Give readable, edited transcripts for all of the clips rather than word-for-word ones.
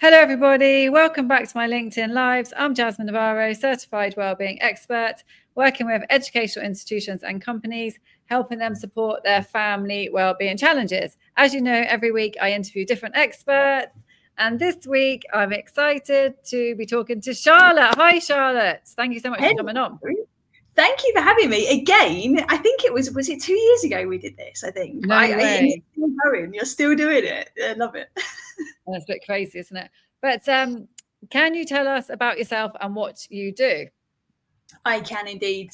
Hello, everybody. Welcome back to my LinkedIn Lives. I'm Jasmine Navarro, certified wellbeing expert, working with educational institutions and companies, helping them support their family wellbeing challenges. As you know, every week I interview different experts. And this week I'm excited to be talking to Charlotte. Hi, Charlotte. Thank you so much for coming on. Thank you for having me again. I think it was it 2 years ago we did this, I think. No way. You're still going. You're still doing it. I love it. That's a bit crazy, isn't it? But can you tell us about yourself and what you do? I can indeed.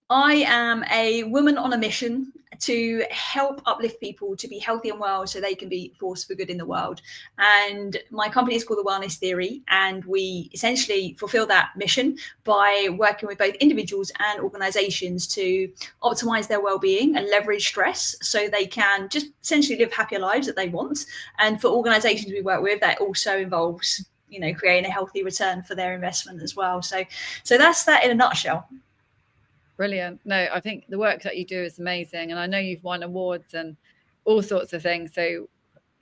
I am a woman on a mission to help uplift people to be healthy and well so they can be a force for good in the world. And my company is called The Wellness Theory, and we essentially fulfill that mission by working with both individuals and organizations to optimize their well-being and leverage stress so they can just essentially live happier lives that they want. And for organizations we work with, that also involves, creating a healthy return for their investment as well. So that's that in a nutshell. Brilliant. No, I think the work that you do is amazing. And I know you've won awards and all sorts of things. So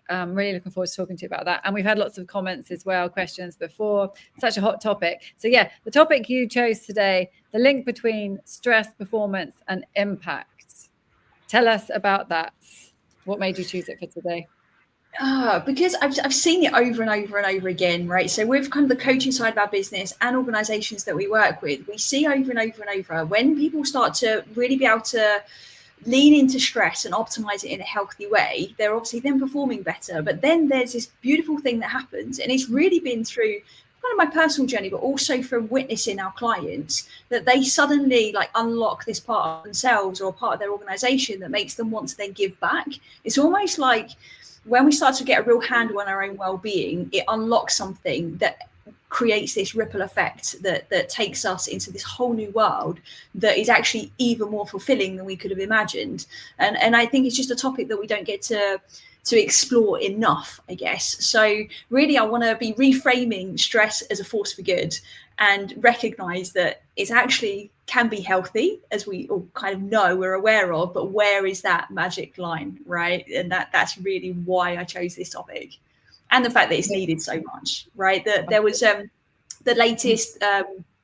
I'm really looking forward to talking to you about that. And we've had lots of comments as well, questions before. Such a hot topic. So yeah, the topic you chose today, the link between stress, performance and impact. Tell us about that. What made you choose it for today? Because I've seen it over and over and over again, right? So with kind of the coaching side of our business and organizations that we work with, we see over and over and over when people start to really be able to lean into stress and optimize it in a healthy way, they're obviously then performing better. But then there's this beautiful thing that happens, and it's really been through kind of my personal journey, but also from witnessing our clients, that they suddenly unlock this part of themselves or a part of their organization that makes them want to then give back. It's almost like when we start to get a real handle on our own well-being, it unlocks something that creates this ripple effect that takes us into this whole new world that is actually even more fulfilling than we could have imagined. And I think it's just a topic that we don't get to explore enough, I guess. So really, I want to be reframing stress as a force for good and recognize that it actually can be healthy, as we all kind of know, we're aware of, but where is that magic line, right? And that's really why I chose this topic. And the fact that it's needed so much, right? There was the latest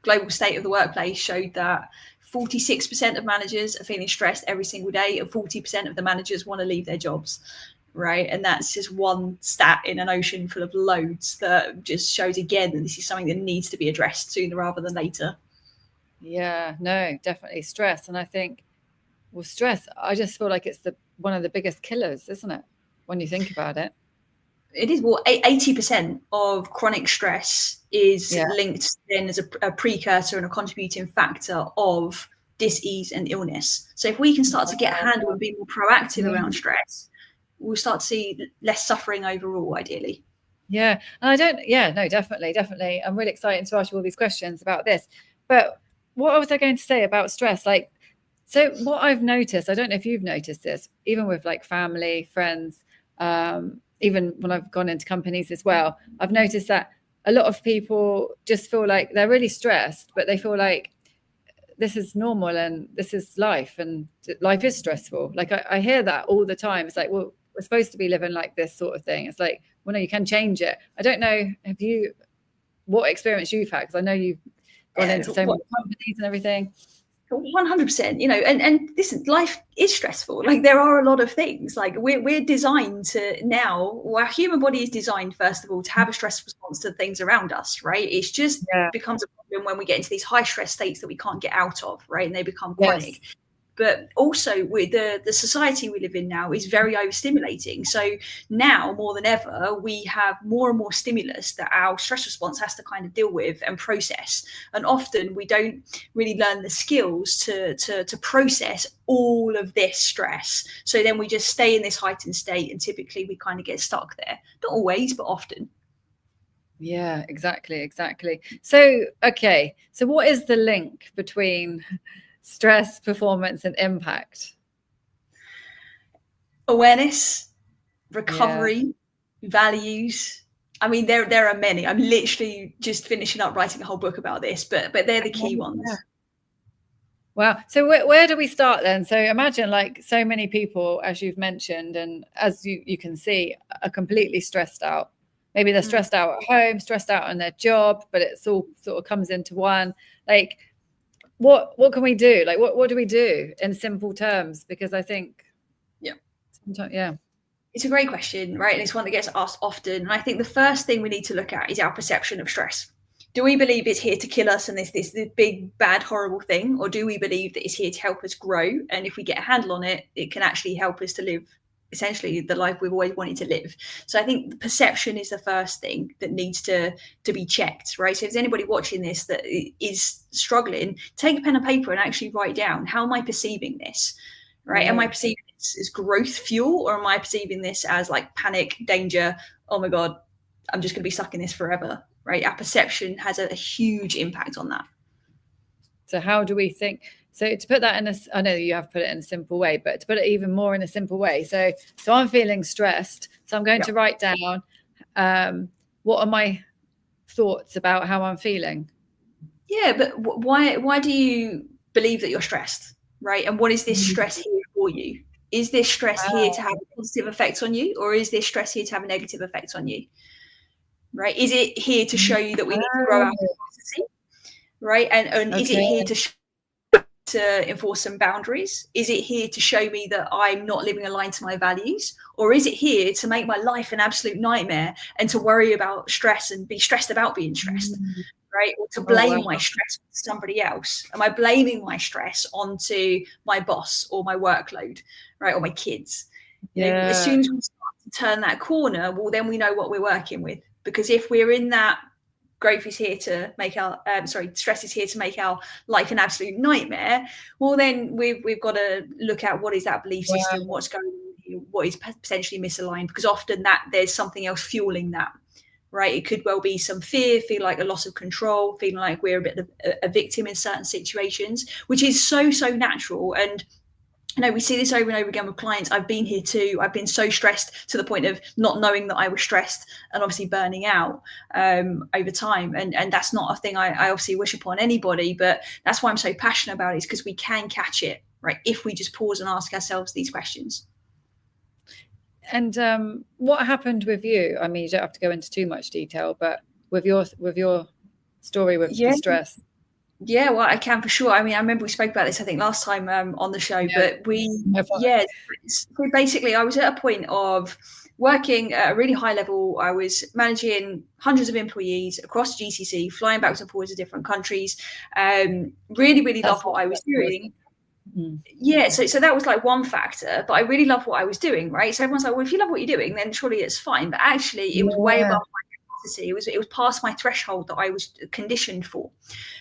global state of the workplace showed that 46% of managers are feeling stressed every single day, and 40% of the managers want to leave their jobs. Right. And that's just one stat in an ocean full of loads that just shows again that this is something that needs to be addressed sooner rather than later. Yeah, no, definitely stress. And I think, stress, I just feel like it's one of the biggest killers, isn't it? When you think about it. It is. Well, 80% of chronic stress is linked then as a precursor and a contributing factor of dis-ease and illness. So if we can start to get a handle and be more proactive around stress, we'll start to see less suffering overall, ideally. Yeah. And definitely. I'm really excited to ask you all these questions about this. But what was I going to say about stress? So what I've noticed, I don't know if you've noticed this, even with family, friends, even when I've gone into companies as well, I've noticed that a lot of people just feel like they're really stressed, but they feel like this is normal and this is life, and life is stressful. I hear that all the time. It's like, well, we're supposed to be living like this sort of thing. It's like, well, no, you can change it. I don't know, what experience you've had? Because I know you've gone into so many companies and everything. 100%, and listen, life is stressful. There are a lot of things. We're designed to now, our human body is designed, first of all, to have a stress response to things around us, right? It's just becomes a problem when we get into these high stress states that we can't get out of, right? And they become chronic. Yes. But also with the society we live in now is very overstimulating. So now more than ever, we have more and more stimulus that our stress response has to kind of deal with and process. And often we don't really learn the skills to process all of this stress. So then we just stay in this heightened state, and typically we kind of get stuck there. Not always, but often. Yeah, exactly. So, okay. So what is the link between stress, performance and impact? Awareness, recovery, values. I mean, there are many. I'm literally just finishing up writing a whole book about this, but they're the key ones. Wow. So where do we start then? So imagine so many people, as you've mentioned, and as you can see, are completely stressed out. maybe they're stressed out at home, stressed out on their job, but it's all sort of comes into one. Like, what can we do? Like, what do we do in simple terms? Because I think, it's a great question, right? And it's one that gets asked often. And I think the first thing we need to look at is our perception of stress. Do we believe it's here to kill us and this big, bad, horrible thing? Or do we believe that it's here to help us grow? And if we get a handle on it, it can actually help us to live essentially the life we've always wanted to live. So I think the perception is the first thing that needs to be checked, right? So if there's anybody watching this that is struggling, take a pen and paper and actually write down, how am I perceiving this, right? Am I perceiving this as growth fuel, or am I perceiving this as like panic, danger? Oh my God, I'm just going to be stuck in this forever, right? Our perception has a huge impact on that. So how do we think? So to put that in I know you have put it in a simple way, but to put it even more in a simple way. So I'm feeling stressed. So I'm going to write down, what are my thoughts about how I'm feeling? Yeah, but why do you believe that you're stressed, right? And what is this stress here for you? Is this stress here to have a positive effect on you, or is this stress here to have a negative effect on you? Right? Is it here to show you that we need to grow our capacity? Right? And is it here to enforce some boundaries? Is it here to show me that I'm not living aligned to my values? Or is it here to make my life an absolute nightmare and to worry about stress and be stressed about being stressed? Right? Or to blame my stress on somebody else? Am I blaming my stress onto my boss or my workload, right? Or my kids? You know, as soon as we start to turn that corner, well, then we know what we're working with. Because if we're in that growth is here to make our stress is here to make our life an absolute nightmare, well, then we've got to look at what is that belief system, what's going on here, what is potentially misaligned, because often that there's something else fueling that, right? It could well be some fear, feel like a loss of control, feeling like we're a bit of a victim in certain situations, which is so natural. And we see this over and over again with clients. I've been here too. I've been so stressed to the point of not knowing that I was stressed and obviously burning out over time. And that's not a thing I obviously wish upon anybody, but that's why I'm so passionate about it, is because we can catch it, right? If we just pause and ask ourselves these questions. And what happened with you? I mean, you don't have to go into too much detail, but with your story with the stress. Yeah, well, I can for sure. I mean, I remember we spoke about this, I think, last time on the show, but so basically I was at a point of working at a really high level. I was managing hundreds of employees across GCC, flying backwards and forwards to different countries. Really loved what I was doing. Yeah, so that was like one factor, but I really loved what I was doing, right? So everyone's like, well, if you love what you're doing, then surely it's fine. But actually, it was way above my capacity. It was past my threshold that I was conditioned for.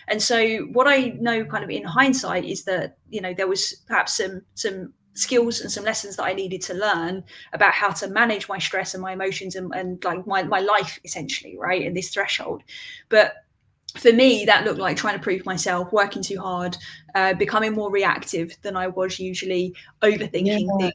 And so what I know kind of in hindsight is that, there was perhaps some skills and some lessons that I needed to learn about how to manage my stress and my emotions and like my life essentially, right? And this threshold. But for me, that looked like trying to prove myself, working too hard, becoming more reactive than I was usually, overthinking things.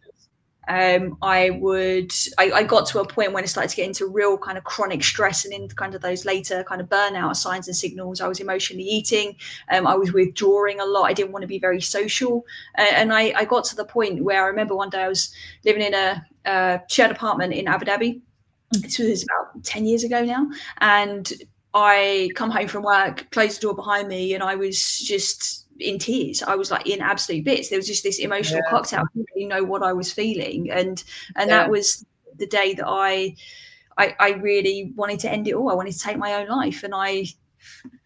I got to a point when it started to get into real kind of chronic stress and into kind of those later kind of burnout signs and signals. I was emotionally eating. I was withdrawing a lot. I didn't want to be very social. And I got to the point where I remember one day I was living in a shared apartment in Abu Dhabi. This was about 10 years ago now. And I come home from work, closed the door behind me, and I was just in tears. I was like in absolute bits. There was just this emotional cocktail. I didn't really know what I was feeling. And that was the day that I really wanted to end it all. I wanted to take my own life. And I,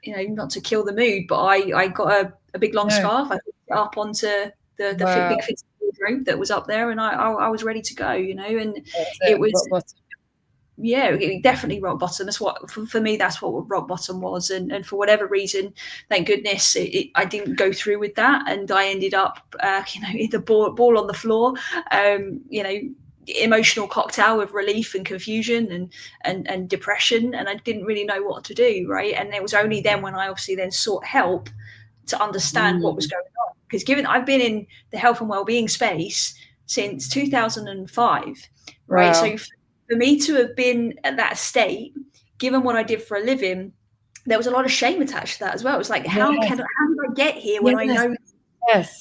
not to kill the mood, but I got a big long scarf. I put it up onto the big fixed wardrobe that was up there, and I was ready to go, and it was... Yeah, definitely rock bottom. That's what, for me, that's what rock bottom was. And for whatever reason, thank goodness, I didn't go through with that. And I ended up, in the ball on the floor, emotional cocktail of relief and confusion and depression. And I didn't really know what to do, right? And it was only then when I obviously then sought help to understand what was going on. Because given I've been in the health and wellbeing space since 2005, right? So for me to have been at that state, given what I did for a living, there was a lot of shame attached to that as well. It was like, how did I get here when I know,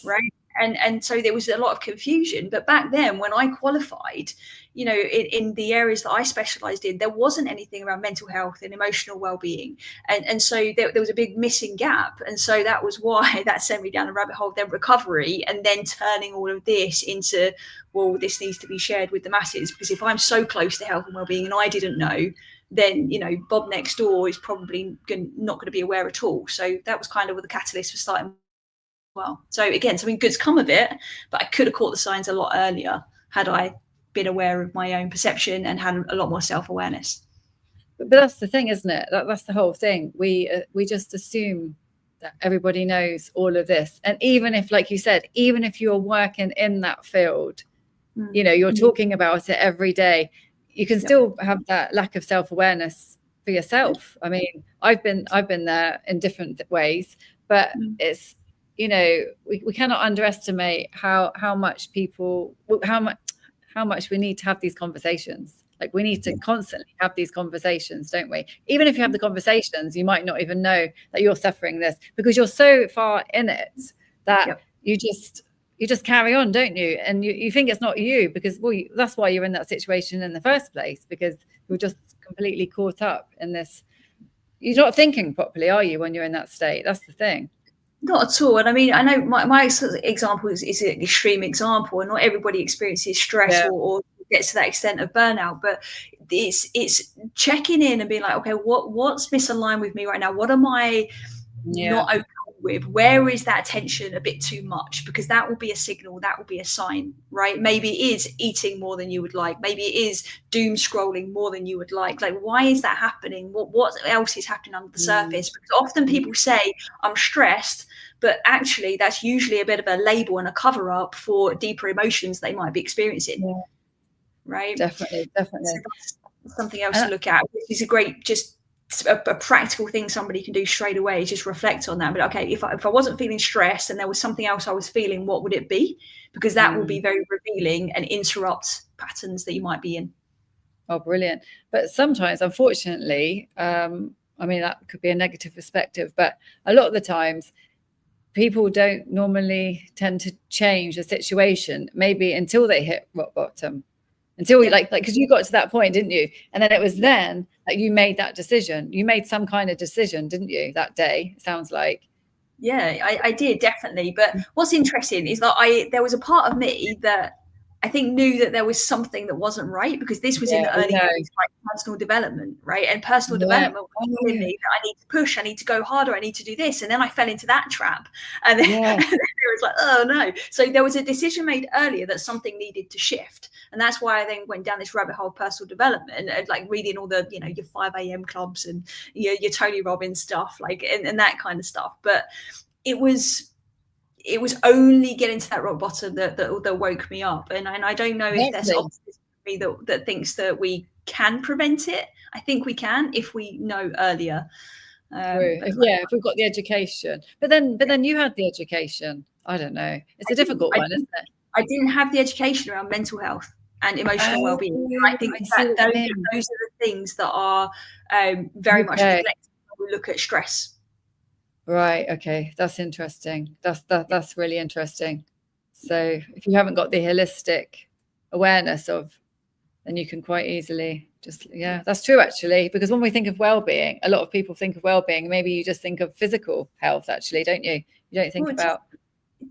right? And so there was a lot of confusion. But back then, when I qualified, you know, in the areas that I specialized in, there wasn't anything around mental health and emotional well-being. And so there was a big missing gap. And so that was why that sent me down a rabbit hole, then recovery, and then turning all of this into, well, this needs to be shared with the masses. Because if I'm so close to health and well-being and I didn't know, then, you know, Bob next door is probably not going to be aware at all. So that was kind of the catalyst for starting. Well, so again, something good's come of it, but I could have caught the signs a lot earlier had I been aware of my own perception and had a lot more self-awareness. But that's the thing, isn't it? That's the whole thing. We just assume that everybody knows all of this. And even if, like you said, even if you're working in that field, you know, you're talking about it every day, you can still have that lack of self-awareness for yourself. I mean, I've been there in different ways, but it's, you know, we cannot underestimate how much we need to have these conversations. Like, we need to constantly have these conversations, don't we? Even if you have the conversations, you might not even know that you're suffering this, because you're so far in it that you just carry on, don't you? And you think it's not you, because, well, that's why you're in that situation in the first place, because you're just completely caught up in this. You're not thinking properly, are you, when you're in that state? That's the thing. Not at all. And I mean, I know my example is an extreme example, and not everybody experiences stress or gets to that extent of burnout, but it's checking in and being like, okay, what's misaligned with me right now? What am I not okay with? Where is that tension a bit too much? Because that will be a signal, that will be a sign, right? Maybe it is eating more than you would like. Maybe it is doom scrolling more than you would like. Like, why is that happening? What else is happening under the surface? Because often people say, I'm stressed, but actually that's usually a bit of a label and a cover up for deeper emotions they might be experiencing. Right? Definitely. So that's something else to look at, which is a great, just a practical thing somebody can do straight away. Just reflect on that. But okay, if I wasn't feeling stressed and there was something else I was feeling, what would it be? Because that will be very revealing and interrupt patterns that you might be in. Oh, brilliant. But sometimes, unfortunately, I mean, that could be a negative perspective, but a lot of the times people don't normally tend to change the situation, maybe until they hit rock bottom. Until like because you got to that point, didn't you? And then it was then that you made that decision. You made some kind of decision, didn't you, that day? It sounds like. Yeah, I did, definitely. But what's interesting is that there was a part of me that I think knew that there was something that wasn't right, because this was in the early days, like personal development, right? And personal development was telling me that I need to push, I need to go harder, I need to do this. And then I fell into that trap. And then, and then it was like, oh no. So there was a decision made earlier that something needed to shift. And that's why I then went down this rabbit hole of personal development and like reading all the, you know, your 5 a.m. clubs and your Tony Robbins stuff, like, and that kind of stuff. But it was only getting to that rock bottom that woke me up. And I don't know if there's optimism in me that thinks that we can prevent it. I think we can if we know earlier. If we've got the education. But then you had the education. I don't know. It's a difficult one, isn't it? I didn't have the education around mental health and emotional well-being. I think that those are the things that are very much neglected when we look at stress. Right. Okay. That's interesting. That's really interesting. So if you haven't got the holistic awareness of, then you can quite easily just, that's true actually, because when we think of well-being, a lot of people think of well-being, maybe you just think of physical health actually, don't you? You don't think about...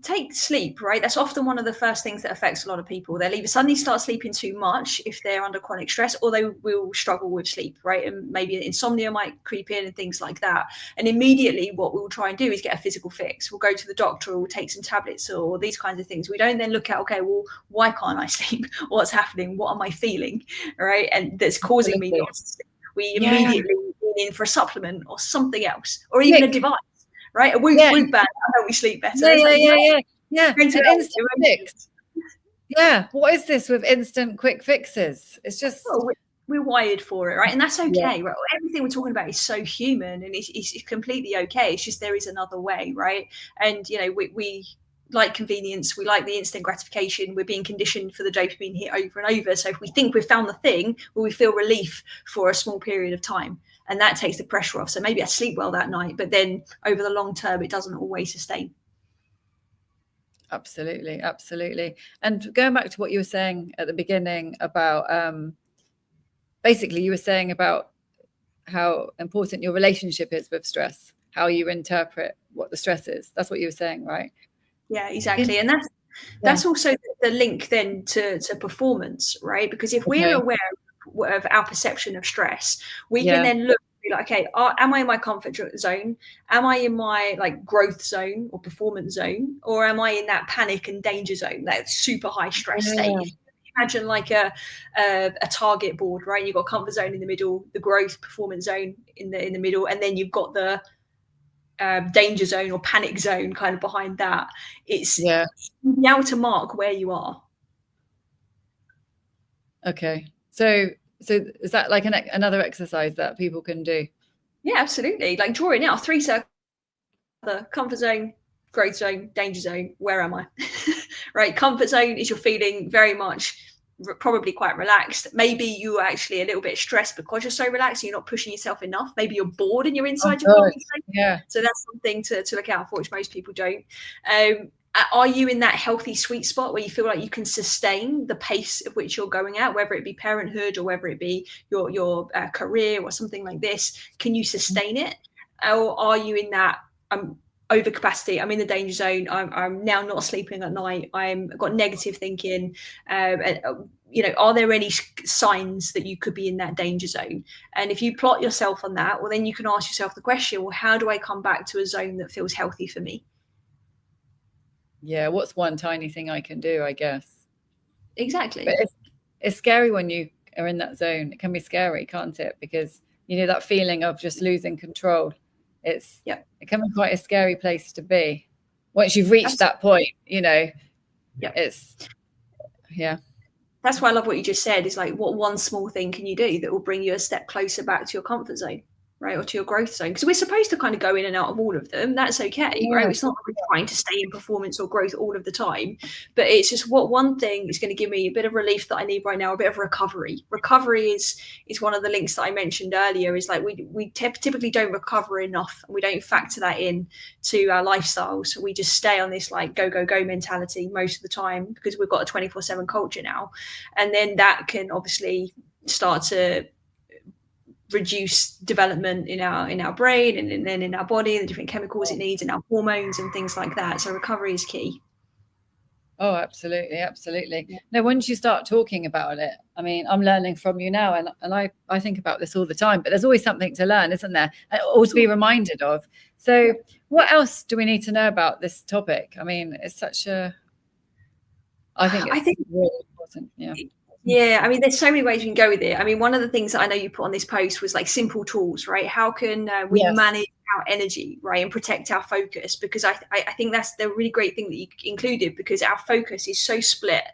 Take sleep, right? That's often one of the first things that affects a lot of people. They'll either suddenly start sleeping too much if they're under chronic stress, or they will struggle with sleep, right? And maybe insomnia might creep in and things like that. And immediately what we'll try and do is get a physical fix. We'll go to the doctor, or we'll take some tablets or these kinds of things. We don't then look at, okay, well, why can't I sleep? What's happening? What am I feeling? Right? And that's causing me not to sleep. We immediately lean in for a supplement or something else, or even a device. Right, a Whoop band. I know we sleep better. Yeah. Instant fix. Yeah. What is this with instant quick fixes? It's just we're wired for it, right? And that's okay. Right? Everything we're talking about is so human, and it's completely okay. It's just there is another way, right? And you know, we like convenience. We like the instant gratification. We're being conditioned for the dopamine hit over and over. So if we think we've found the thing, well, we feel relief for a small period of time. And that takes the pressure off. So maybe I sleep well that night, but then over the long term, it doesn't always sustain. Absolutely, absolutely. And going back to what you were saying at the beginning about, basically you were saying about how important your relationship is with stress, how you interpret what the stress is. That's what you were saying, right? Yeah, exactly. And that's also the link then to performance, right? Because if we're aware of our perception of stress, we can then look and be like, okay, am I in my comfort zone? Am I in my like growth zone or performance zone? Or am I in that panic and danger zone, that super high stress state? Imagine like a target board, right? You've got comfort zone in the middle, the growth performance zone in the middle, and then you've got the danger zone or panic zone kind of behind that. It's be able to mark where you are. Okay, so is that like another exercise that people can do? Yeah, absolutely. Like drawing out 3 circles: the comfort zone, growth zone, danger zone. Where am I? Right. Comfort zone is you're feeling very much probably quite relaxed. Maybe you're actually a little bit stressed because you're so relaxed, you're not pushing yourself enough. Maybe you're bored and you're inside your comfort zone. Yeah. So that's something to look out for, which most people don't. Are you in that healthy sweet spot where you feel like you can sustain the pace of which you're going at, whether it be parenthood or whether it be your career or something like this? Can you sustain it? Or are you in that overcapacity? I'm in the danger zone. I'm now not sleeping at night. I've got negative thinking. Are there any signs that you could be in that danger zone? And if you plot yourself on that, well, then you can ask yourself the question, well, how do I come back to a zone that feels healthy for me? Yeah, what's one tiny thing I can do, I guess. Exactly. But it's scary when you are in that zone. It can be scary, can't it? Because that feeling of just losing control. It can be quite a scary place to be once you've reached that point. It's that's why I love what you just said, is like, what one small thing can you do that will bring you a step closer back to your comfort zone, right? Or to your growth zone? Because we're supposed to kind of go in and out of all of them. That's okay, right? It's not like we're trying to stay in performance or growth all of the time, but it's just what one thing is going to give me a bit of relief that I need right now, a bit of recovery. Recovery is one of the links that I mentioned earlier, is like we typically don't recover enough, and we don't factor that in to our lifestyle. So we just stay on this like go mentality most of the time, because we've got a 24/7 culture now. And then that can obviously start to reduce development in our brain and then in our body, the different chemicals it needs and our hormones and things like that. So recovery is key. Oh, absolutely, absolutely. Now, once you start talking about it, I mean, I'm learning from you now, and I think about this all the time, but there's always something to learn, isn't there? Or to be reminded of. So what else do we need to know about this topic? I mean, it's such a, I think it's really important. Yeah, I mean, there's so many ways we can go with it. I mean, one of the things that I know you put on this post was like simple tools, right? How can we manage our energy, right, and protect our focus? Because I think that's the really great thing that you included, because our focus is so split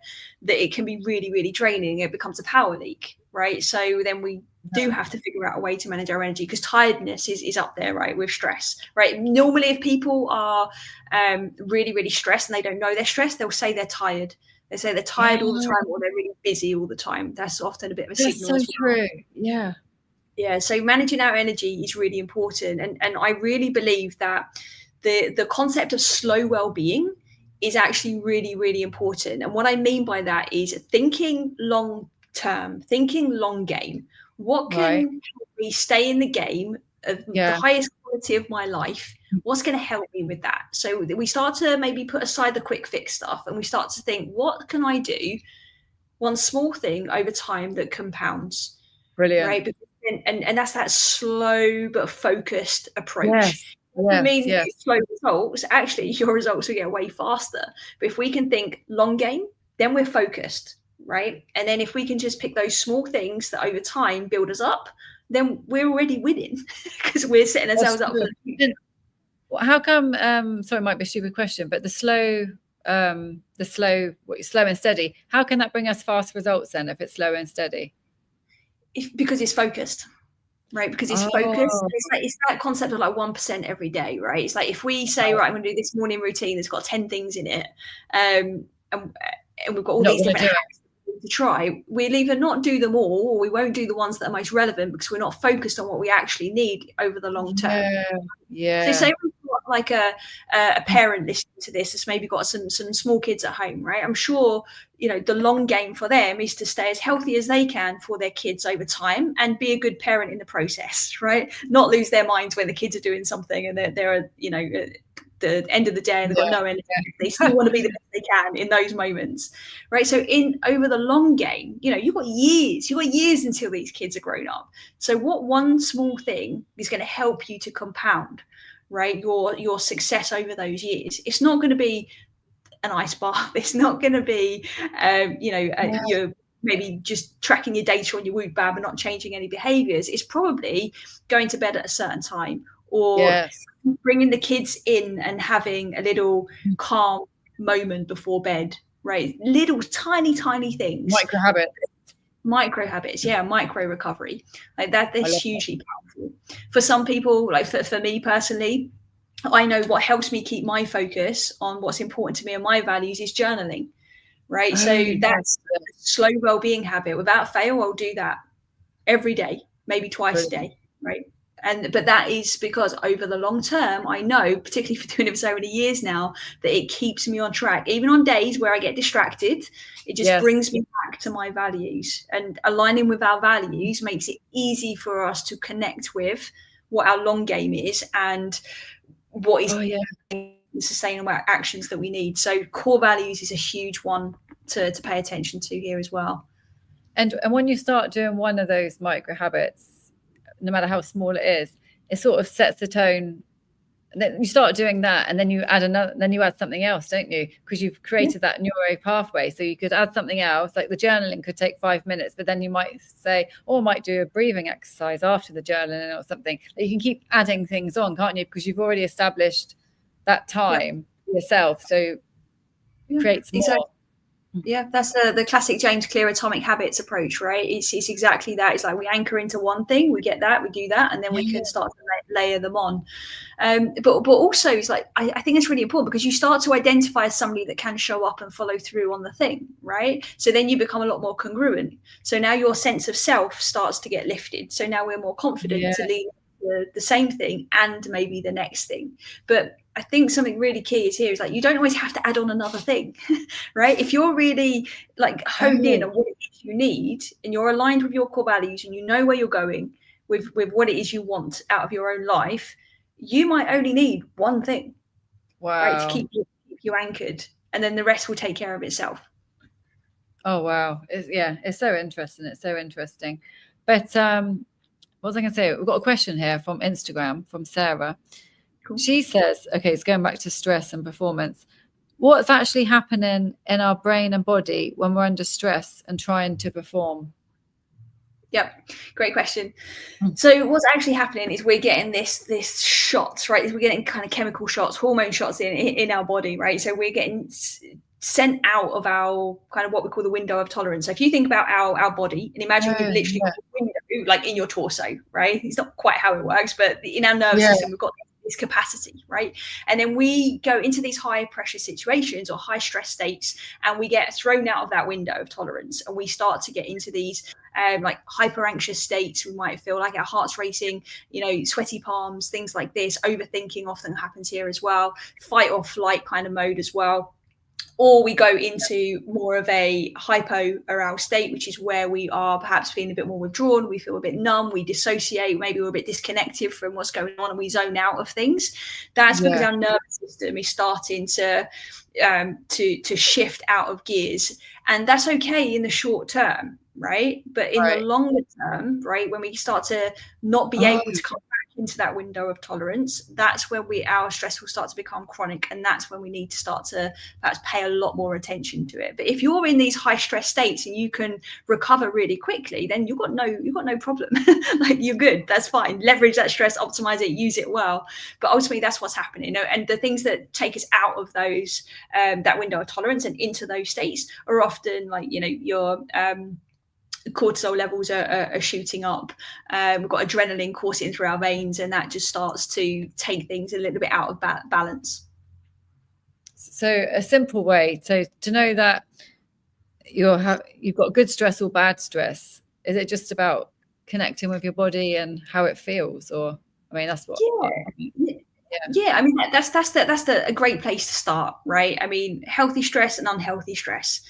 that it can be really, really draining. It becomes a power leak, right? So then we do have to figure out a way to manage our energy, because tiredness is up there, right, with stress, right? Normally, if people are really, really stressed and they don't know they're stressed, they'll say they're tired. They say they're tired all the time, or they're really busy all the time. That's often a bit of a signal. That's so true. Yeah. Yeah. So managing our energy is really important. And I really believe that the concept of slow well-being is actually really, really important. And what I mean by that is thinking long term, thinking long game. What can help me stay in the game of the highest quality of my life? What's going to help me with that? So we start to maybe put aside the quick fix stuff, and we start to think, what can I do, one small thing over time that compounds? Brilliant. Right? And that's that slow but focused approach. I mean, slow results, actually your results will get way faster. But if we can think long game, then we're focused, right? And then if we can just pick those small things that over time build us up, then we're already winning, because we're setting ourselves up for the future. How come, sorry, it might be a stupid question, but the slow and steady, how can that bring us fast results then if it's slow and steady? Because it's focused, right? Because it's focused. It's that concept of like 1% every day, right? It's like if we say, right, I'm going to do this morning routine that's got 10 things in it, and we've got all these different hacks to try, we'll either not do them all, or we won't do the ones that are most relevant, because we're not focused on what we actually need over the long term. Yeah. So say like a parent listening to this that's maybe got some small kids at home, right? I'm sure, the long game for them is to stay as healthy as they can for their kids over time and be a good parent in the process, right? Not lose their minds when the kids are doing something and they're the end of the day they've got no energy. They still want to be the best they can in those moments, right? So over the long game, you've got years until these kids are grown up. So what one small thing is going to help you to compound, right, your success over those years? It's not going to be an ice bath. It's not going to be you're maybe just tracking your data on your Whoop Bab and not changing any behaviors. It's probably going to bed at a certain time, or bringing the kids in and having a little calm moment before bed, right? Little tiny things. Micro habits, micro recovery. Like that is hugely powerful. For some people, like for me personally, I know what helps me keep my focus on what's important to me and my values is journaling, right? That's a slow well-being habit. Without fail, I'll do that every day, maybe twice a day, right? But that is because over the long term, I know, particularly for doing it for so many years now, that it keeps me on track. Even on days where I get distracted, it just brings me back to my values. And aligning with our values makes it easy for us to connect with what our long game is and what is the sustainable actions that we need. So core values is a huge one to pay attention to here as well. And when you start doing one of those micro habits, no matter how small it is, it sort of sets the tone. And then you start doing that, and then you add another, then you add something else, don't you? Because you've created that neuro pathway. So you could add something else, like the journaling could take 5 minutes, but then you might say, I might do a breathing exercise after the journaling or something. You can keep adding things on, can't you? Because you've already established that time yourself. So it creates more. Exactly. Yeah, that's the classic James Clear atomic habits approach, right? It's exactly that. It's like we anchor into one thing, we get that, we do that, and then we can start to layer them on. But also, it's like I think it's really important because you start to identify as somebody that can show up and follow through on the thing, right? So then you become a lot more congruent. So now your sense of self starts to get lifted. So now we're more confident to lead the same thing and maybe the next thing. But I think something really key is here is like you don't always have to add on another thing, right? If you're really like honed in on what it is you need and you're aligned with your core values and you know where you're going with what it is you want out of your own life, you might only need one thing, right, to keep you anchored, and then the rest will take care of itself. Oh wow, it's so interesting. It's so interesting. But what was I going to say? We've got a question here from Instagram from Sarah. Cool. She says, okay, it's going back to stress and performance. What's actually happening in our brain and body when we're under stress and trying to perform? Yep, great question. So what's actually happening is we're getting this shots, right? We're getting kind of chemical shots, hormone shots in our body, right? So we're getting sent out of our kind of what we call the window of tolerance. So if you think about our body and imagine you've literally got a window like in your torso, right? It's not quite how it works, but in our nervous system, we've got this capacity, right? And then we go into these high pressure situations or high stress states and we get thrown out of that window of tolerance and we start to get into these like hyper anxious states. We might feel like our heart's racing, sweaty palms, things like this. Overthinking often happens here as well. Fight or flight kind of mode as well. Or we go into more of a hypo-aroused state, which is where we are perhaps feeling a bit more withdrawn. We feel a bit numb. We dissociate. Maybe we're a bit disconnected from what's going on, and we zone out of things. That's because our nervous system is starting to shift out of gears, and that's okay in the short term, right? But in the longer term, right, when we start to not be able to come back into that window of tolerance, that's when our stress will start to become chronic, and that's when we need to start to perhaps pay a lot more attention to it. But if you're in these high stress states and you can recover really quickly, then you've got no problem. Like you're good, that's fine. Leverage that stress, optimize it, use it well. But ultimately that's what's happening. And the things that take us out of those that window of tolerance and into those states are often like your cortisol levels are shooting up. We've got adrenaline coursing through our veins, and that just starts to take things a little bit out of balance. So a simple way to know that you've got good stress or bad stress, is it just about connecting with your body and how it feels? Or I mean, that's what Yeah, I mean that's a great place to start, right? I mean, healthy stress and unhealthy stress.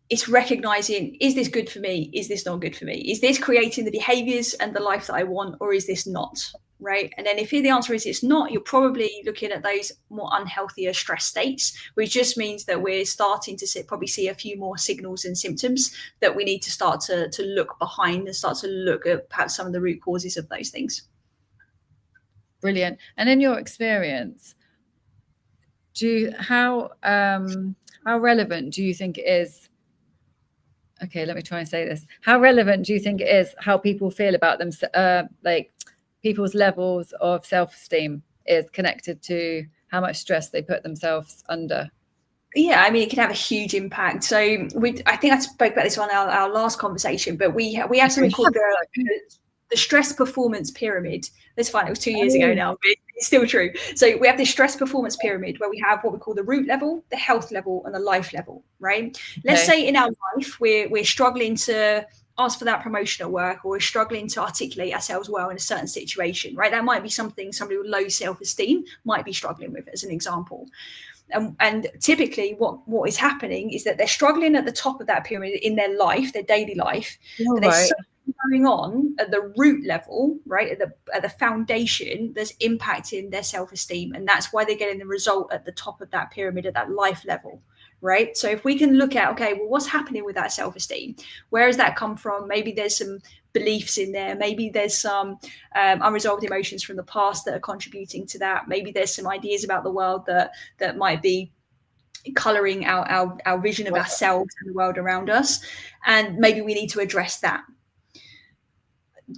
It's recognizing, is this good for me? Is this not good for me? Is this creating the behaviors and the life that I want, or is this not? Right. And then if the answer is it's not, you're probably looking at those more unhealthier stress states, which just means that we're starting to probably see a few more signals and symptoms that we need to start to look behind and start to look at perhaps some of the root causes of those things. Brilliant. And in your experience, how relevant do you think it is? Okay, let me try and say this. How relevant do you think it is how people feel about them, like people's levels of self-esteem is connected to how much stress they put themselves under? Yeah, I mean, it can have a huge impact. So I think I spoke about this on our last conversation, but we have something called the stress performance pyramid. That's fine. It was 2 years ago now, but it's still true. So we have this stress performance pyramid where we have what we call the root level, the health level, and the life level, right? Let's say in our life, we're struggling to ask for that promotion at work, or we're struggling to articulate ourselves well in a certain situation, right? That might be something somebody with low self-esteem might be struggling with, as an example. And typically what is happening is that they're struggling at the top of that pyramid in their life, their daily life, but there's something going on at the root level, right, at the foundation that's impacting their self-esteem, and that's why they're getting the result at the top of that pyramid at that life level. Right. So if we can look at, okay, well, what's happening with that self-esteem? Where has that come from? Maybe there's some beliefs in there. Maybe there's some unresolved emotions from the past that are contributing to that. Maybe there's some ideas about the world that might be coloring our vision of ourselves and the world around us. And maybe we need to address that.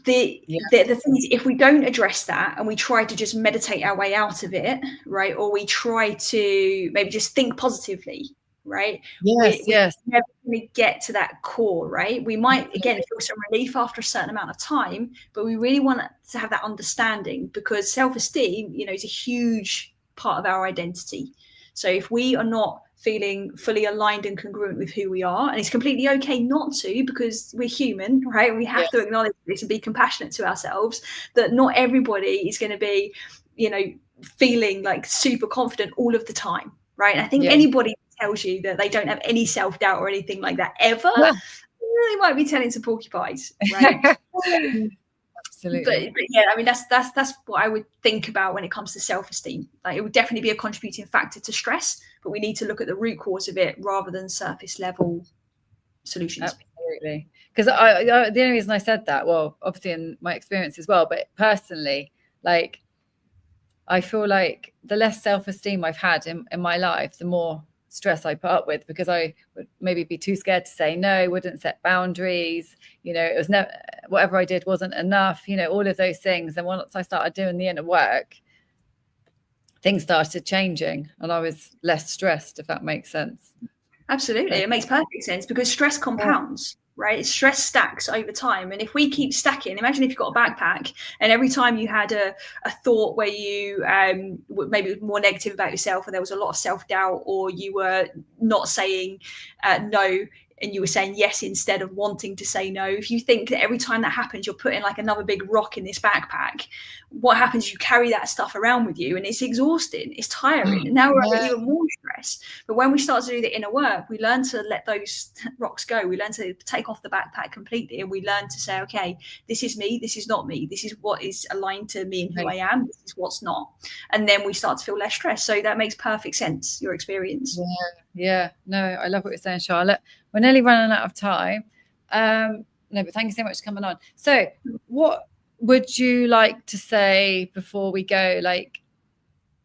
The thing is, if we don't address that and we try to just meditate our way out of it, right, or we try to maybe just think positively, right? We're never going to get to that core, right? We might, again, feel some relief after a certain amount of time, but we really want to have that understanding, because self-esteem, is a huge part of our identity. So if we are not feeling fully aligned and congruent with who we are, and it's completely okay not to, because we're human, right? We have to acknowledge this and be compassionate to ourselves, that not everybody is going to be, feeling like super confident all of the time, right? And I think anybody tells you that they don't have any self-doubt or anything like that ever, they might be telling some porcupines, right? Absolutely. But yeah, I mean, that's what I would think about when it comes to self-esteem. Like, it would definitely be a contributing factor to stress, but we need to look at the root cause of it rather than surface level solutions. Absolutely. Because the only reason I said that, well, obviously in my experience as well, but personally, like, I feel like the less self-esteem I've had in my life, the more stress I put up with, because I would maybe be too scared to say no, wouldn't set boundaries, it was never, whatever I did wasn't enough, all of those things. And once I started doing the inner work, things started changing and I was less stressed, if that makes sense. Absolutely. It makes perfect sense, because stress compounds. Right? Stress stacks over time. And if we keep stacking, imagine if you've got a backpack and every time you had a thought where you maybe more negative about yourself, and there was a lot of self-doubt, or you were not saying no and you were saying yes instead of wanting to say no. If you think that every time that happens, you're putting like another big rock in this backpack, what happens? You carry that stuff around with you, and it's exhausting, it's tiring. And now we're under even more stress. But when we start to do the inner work, we learn to let those rocks go. We learn to take off the backpack completely, and we learn to say, okay, this is me, this is not me, this is what is aligned to me and who I am, this is what's not. And then we start to feel less stressed. So that makes perfect sense, your experience. Yeah, no, I love what you're saying, Charlotte. We're nearly running out of time. No, but thank you so much for coming on. So what would you like to say before we go? Like,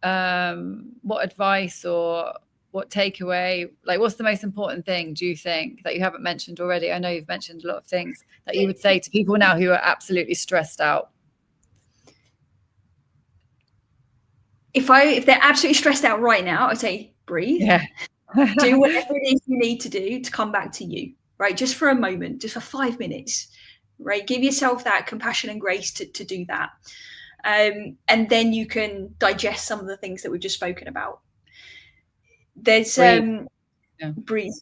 what advice or what takeaway, like what's the most important thing, do you think, that you haven't mentioned already? I know you've mentioned a lot of things that you would say to people now who are absolutely stressed out. If they're absolutely stressed out right now, I'd say breathe. Do whatever it is you need to do to come back to you, right? Just for a moment, just for 5 minutes, right? Give yourself that compassion and grace to do that. And then you can digest some of the things that we've just spoken about. There's breathe.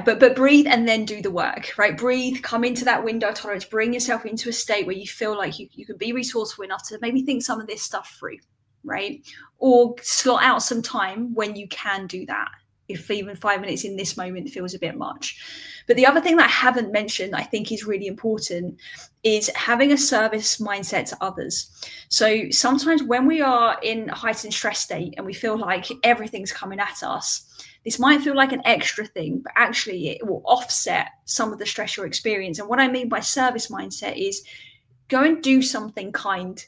But breathe and then do the work, right? Breathe, come into that window of tolerance, bring yourself into a state where you feel like you can be resourceful enough to maybe think some of this stuff through. right? Or slot out some time when you can do that, if even 5 minutes in this moment feels a bit much. But the other thing that I haven't mentioned, I think is really important, is having a service mindset to others. So sometimes when we are in a heightened stress state and we feel like everything's coming at us, this might feel like an extra thing, but actually it will offset some of the stress you're experiencing. And what I mean by service mindset is go and do something kind,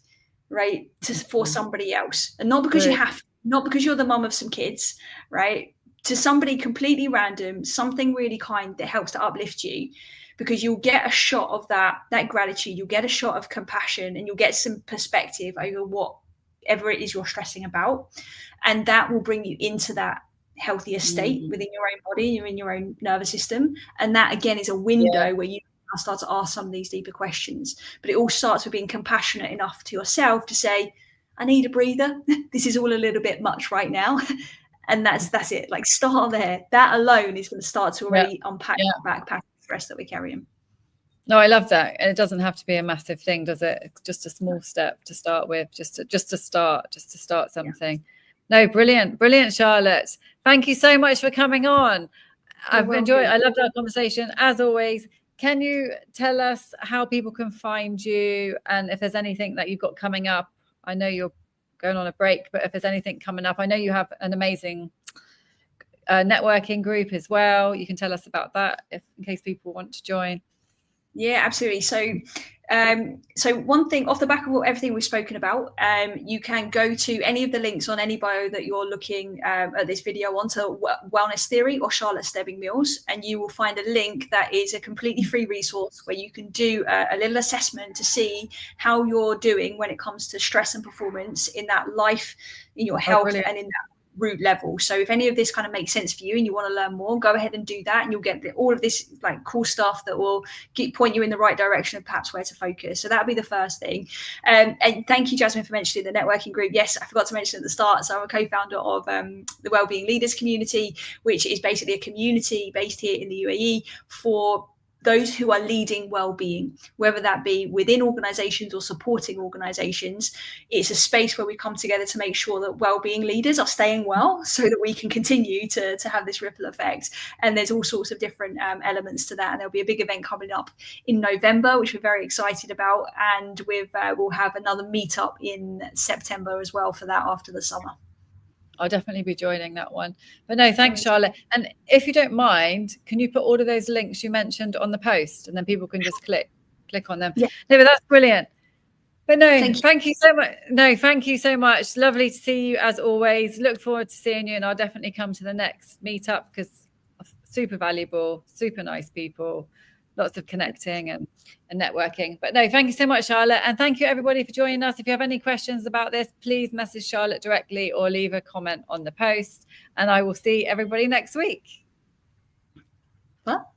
right, for somebody else. And not because you have, not because you're the mum of some kids, right? To somebody completely random, something really kind that helps to uplift you, because you'll get a shot of that gratitude, you'll get a shot of compassion, and you'll get some perspective over whatever it is you're stressing about. And that will bring you into that healthier state within your own body, you're in your own nervous system. And that again is a window where you start to ask some of these deeper questions. But it all starts with being compassionate enough to yourself to say, I need a breather. This is all a little bit much right now. And that's it. Like, start there. That alone is going to start to already unpack the backpack stress that we're carrying. No, I love that. And it doesn't have to be a massive thing, does it? It's just a small step to start with, just to start something. No, brilliant, Charlotte. Thank you so much for coming on. I've enjoyed. I loved our conversation as always. Can you tell us how people can find you, and if there's anything that you've got coming up? I know you're going on a break, but if there's anything coming up, I know you have an amazing networking group as well. You can tell us about that in case people want to join. Yeah, absolutely. So one thing off the back of everything we've spoken about, you can go to any of the links on any bio that you're looking at this video on, to Wellness Theory or Charlotte Stebbing-Mills, and you will find a link that is a completely free resource where you can do a little assessment to see how you're doing when it comes to stress and performance in that life, in your health, and in that root level. So if any of this kind of makes sense for you and you want to learn more, go ahead and do that, and you'll get all of this like cool stuff that will point you in the right direction of perhaps where to focus. So that'll be the first thing. And thank you, Jasmine, for mentioning the networking group. Yes, I forgot to mention at the start, so I'm a co-founder of the Wellbeing Leaders Community, which is basically a community based here in the UAE for those who are leading well-being, whether that be within organizations or supporting organizations. It's a space where we come together to make sure that well-being leaders are staying well, so that we can continue to have this ripple effect. And there's all sorts of different elements to that. And there'll be a big event coming up in November, which we're very excited about. And we'll have another meetup in September as well for that after the summer. I'll definitely be joining that one. But no, thanks, Charlotte. And if you don't mind, can you put all of those links you mentioned on the post, and then people can just click on them? Yeah. No, but that's brilliant. But no, thank you so much. No, thank you so much. Lovely to see you as always. Look forward to seeing you, and I'll definitely come to the next meetup, because super valuable, super nice people, lots of connecting and networking. But no, thank you so much, Charlotte. And thank you, everybody, for joining us. If you have any questions about this, please message Charlotte directly or leave a comment on the post. And I will see everybody next week. What?